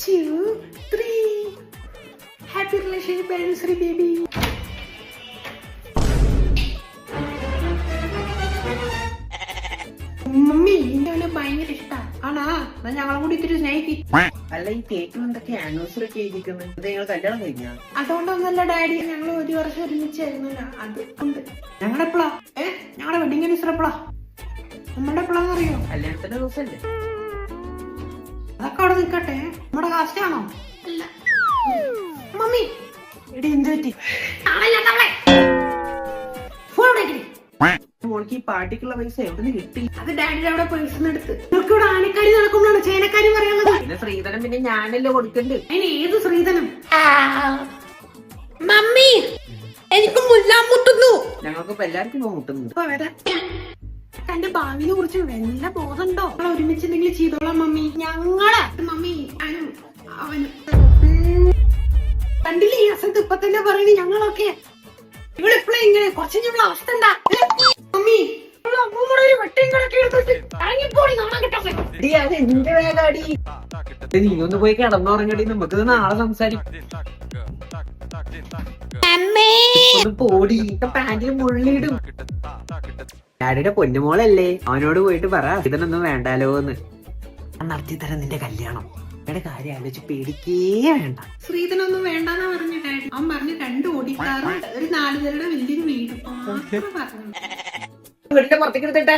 2, 3. Happy relationship anniversary, baby. Mummy ഇന്റെ ഭയങ്കര ഇഷ്ടാ ആണാ ഞങ്ങളെ കൂടി ഇത്തിരി സ്നേഹിക്കി. അല്ല ഈ കേക്കിൽ എന്തൊക്കെ ആനിവേഴ്സറി ഒക്കെ എഴുതിക്കുന്നത് നിങ്ങൾ കല്യാണം കഴിഞ്ഞാ? അതുകൊണ്ടൊന്നല്ല ഡാഡി, ഞങ്ങൾ 1 വർഷം ഒരുമിച്ചായിരുന്നല്ലോ. അത് ഉണ്ട്. ഞങ്ങളുടെ എപ്പോഴാ ഞങ്ങളുടെ വെഡിങ് ആനിവേഴ്സറി എപ്പോഴാ? നമ്മുടെ എപ്പോഴാന്ന് അറിയോ? കല്യാണത്തിന്റെ ദിവസമല്ലേ? അതൊക്കെ അവിടെ നിൽക്കട്ടെ. നമ്മുടെ കാസ്റ്റ് ആണോ? അല്ല. മമ്മി എടി എന്ത് പറ്റി? മോൾക്ക് ഈ പാർട്ടിക്കുള്ള പൈസ എവിടെ നിന്ന് കിട്ടി? അത് ഡാഡിയുടെ അവിടെ പൈസ എടുത്ത് നിങ്ങൾക്ക് ഇവിടെ ആനക്കാരി നടക്കുമ്പോഴാണ് ചേനക്കാരി പറയാനുള്ളത്. പിന്നെ ശ്രീധനം പിന്നെ ഞാനല്ലേ കൊടുക്കണ്ട്. അതിന് ഏത് ശ്രീധനം? മമ്മി എനിക്ക് മുല്ലാൻ മുട്ടുന്നു. ഞങ്ങൾക്കിപ്പോ എല്ലാവർക്കും മുട്ടുന്നു. തന്റെ ഭാവിനെ കുറിച്ച് വല്ല ബോധമുണ്ടോ? ഒരുമിച്ച് എന്തെങ്കിലും ചെയ്തോളാം മമ്മി. ഞങ്ങളെ മമ്മി ഞാനും അവനും കണ്ടില്ലേ ഈ അസത്ത് ഇപ്പൊ തന്നെ പറയുന്നത്. ഞങ്ങളൊക്കെ ഇവിടെ ഇപ്പഴേ ഇങ്ങനെ കുറച്ച് ഞമ്മളെ അവസ്ഥ എന്താ മമ്മി? അമ്മൂടെ ഒരു വെട്ടിങ്ങളൊക്കെ എടുത്തിട്ട് ഇറങ്ങിപ്പോടി നാണം കിട്ടാൻ. എന്റെ വേഗാടി നീ ഒന്ന് പോയി കിടന്നുറങ്ങടി. നമുക്കിത് നാളെ സംസാരിക്കും. ഒന്ന് പോടി. പാന്റിൽ മുള്ളിടും. ഡാഡിയുടെ പൊന്നുമോളല്ലേ, അവനോട് പോയിട്ട് പറ ഇതൊന്നും വേണ്ടാലോന്ന്. നടത്തി തരാം നിന്റെ കല്യാണം. എന്റെ കാര്യം ആലോചിച്ച് പേടിക്കേ വേണ്ട. ശ്രീധനൊന്നും വേണ്ടെന്നാ പറഞ്ഞു ഡാഡി. അവൻ പറഞ്ഞു 2 ഓടിക്കാറും ഒരു 4 പേരുടെ വലിയൊരു വീടും പറഞ്ഞു. വീടിന്റെ പുറത്തേക്ക് എടുത്തിട്ടെ.